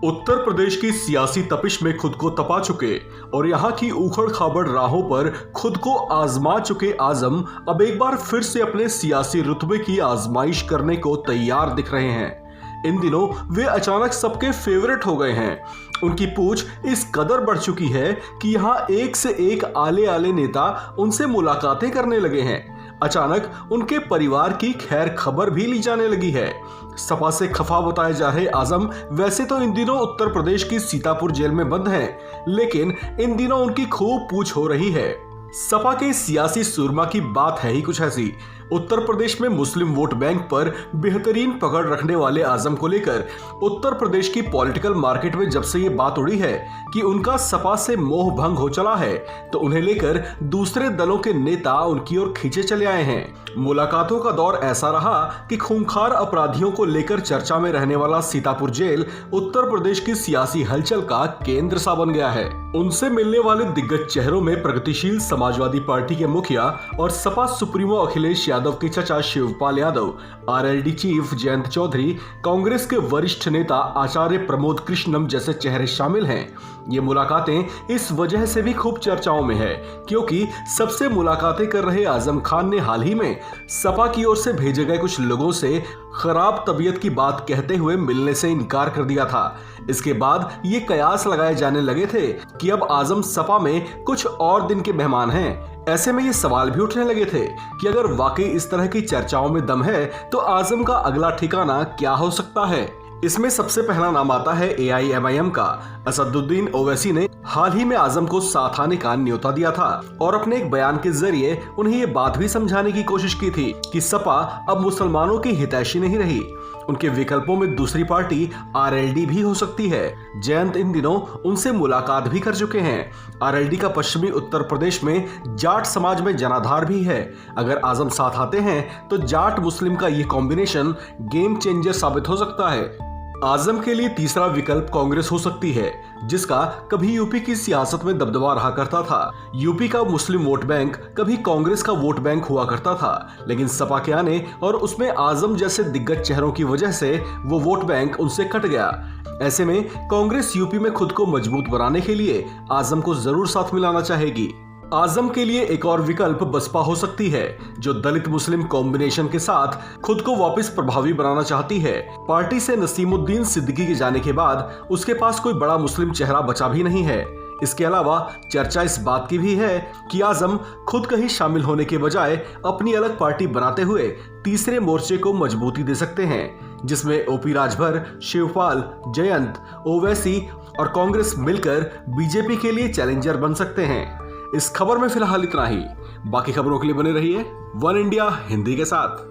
उत्तर प्रदेश की सियासी तपिश में खुद को तपा चुके और यहाँ की उखड़ खाबड़ राहों पर खुद को आजमा चुके आजम अब एक बार फिर से अपने सियासी रुतबे की आजमाइश करने को तैयार दिख रहे हैं। इन दिनों वे अचानक सबके फेवरेट हो गए हैं। उनकी पूछ इस कदर बढ़ चुकी है कि यहाँ एक से एक आले आले नेता उनसे मुलाकातें करने लगे हैं। अचानक उनके परिवार की खैर खबर भी ली जाने लगी है। सपा से खफा बताए जा रहे आजम वैसे तो इन दिनों उत्तर प्रदेश की सीतापुर जेल में बंद हैं, लेकिन इन दिनों उनकी खूब पूछ हो रही है। सपा के सियासी सुरमा की बात है ही कुछ ऐसी। उत्तर प्रदेश में मुस्लिम वोट बैंक पर बेहतरीन पकड़ रखने वाले आजम को लेकर उत्तर प्रदेश की पॉलिटिकल मार्केट में जब से ये बात उड़ी है कि उनका सपा से मोह भंग हो चला है, तो उन्हें लेकर दूसरे दलों के नेता उनकी ओर खींचे चले आए हैं। मुलाकातों का दौर ऐसा रहा कि खूंखार अपराधियों को लेकर चर्चा में रहने वाला सीतापुर जेल उत्तर प्रदेश की सियासी हलचल का केंद्र सा बन गया है। उनसे मिलने वाले दिग्गज चेहरों में प्रगतिशील समाजवादी पार्टी के मुखिया और सपा सुप्रीमो अखिलेश यादव के चचा शिवपाल यादव, आरएलडी चीफ जयंत चौधरी, कांग्रेस के वरिष्ठ नेता आचार्य प्रमोद कृष्णम जैसे चेहरे शामिल हैं। ये मुलाकातें इस वजह से भी खूब चर्चाओं में है क्योंकि सबसे मुलाकातें कर रहे आजम खान ने हाल ही में सपा की ओर से भेजे गए कुछ लोगों से खराब तबीयत की बात कहते हुए मिलने से इनकार कर दिया था। इसके बाद ये कयास लगाए जाने लगे थे कि अब आजम सपा में कुछ और दिन के मेहमान हैं। ऐसे में ये सवाल भी उठने लगे थे कि अगर वाकई इस तरह की चर्चाओं में दम है तो आजम का अगला ठिकाना क्या हो सकता है। इसमें सबसे पहला नाम आता है AIMIM का। असदुद्दीन ओवैसी ने हाल ही में आजम को साथ आने का न्योता दिया था और अपने एक बयान के जरिए उन्हें ये बात भी समझाने की कोशिश की थी कि सपा अब मुसलमानों की हितैषी नहीं रही। उनके विकल्पों में दूसरी पार्टी RLD भी हो सकती है। जयंत इन दिनों उनसे मुलाकात भी कर चुके हैं। RLD का पश्चिमी उत्तर प्रदेश में जाट समाज में जनाधार भी है। अगर आजम साथ आते हैं तो जाट मुस्लिम का ये कॉम्बिनेशन गेम चेंजर साबित हो सकता है। आजम के लिए तीसरा विकल्प कांग्रेस हो सकती है, जिसका कभी यूपी की सियासत में दबदबा रहा करता था। यूपी का मुस्लिम वोट बैंक कभी कांग्रेस का वोट बैंक हुआ करता था, लेकिन सपा के आने और उसमें आजम जैसे दिग्गज चेहरों की वजह से वो वोट बैंक उनसे कट गया। ऐसे में कांग्रेस यूपी में खुद को मजबूत बनाने के लिए आजम को जरूर साथ मिलाना चाहेगी। आजम के लिए एक और विकल्प बसपा हो सकती है, जो दलित मुस्लिम कॉम्बिनेशन के साथ खुद को वापस प्रभावी बनाना चाहती है। पार्टी से नसीमुद्दीन सिद्दीकी के जाने के बाद उसके पास कोई बड़ा मुस्लिम चेहरा बचा भी नहीं है। इसके अलावा चर्चा इस बात की भी है कि आजम खुद कहीं शामिल होने के बजाय अपनी अलग पार्टी बनाते हुए तीसरे मोर्चे को मजबूती दे सकते हैं, जिसमें OP राजभर, शिवपाल, जयंत, ओवैसी और कांग्रेस मिलकर बीजेपी के लिए चैलेंजर बन सकते हैं। इस खबर में फिलहाल इतना ही। बाकी खबरों के लिए बने रहिए वन इंडिया हिंदी के साथ।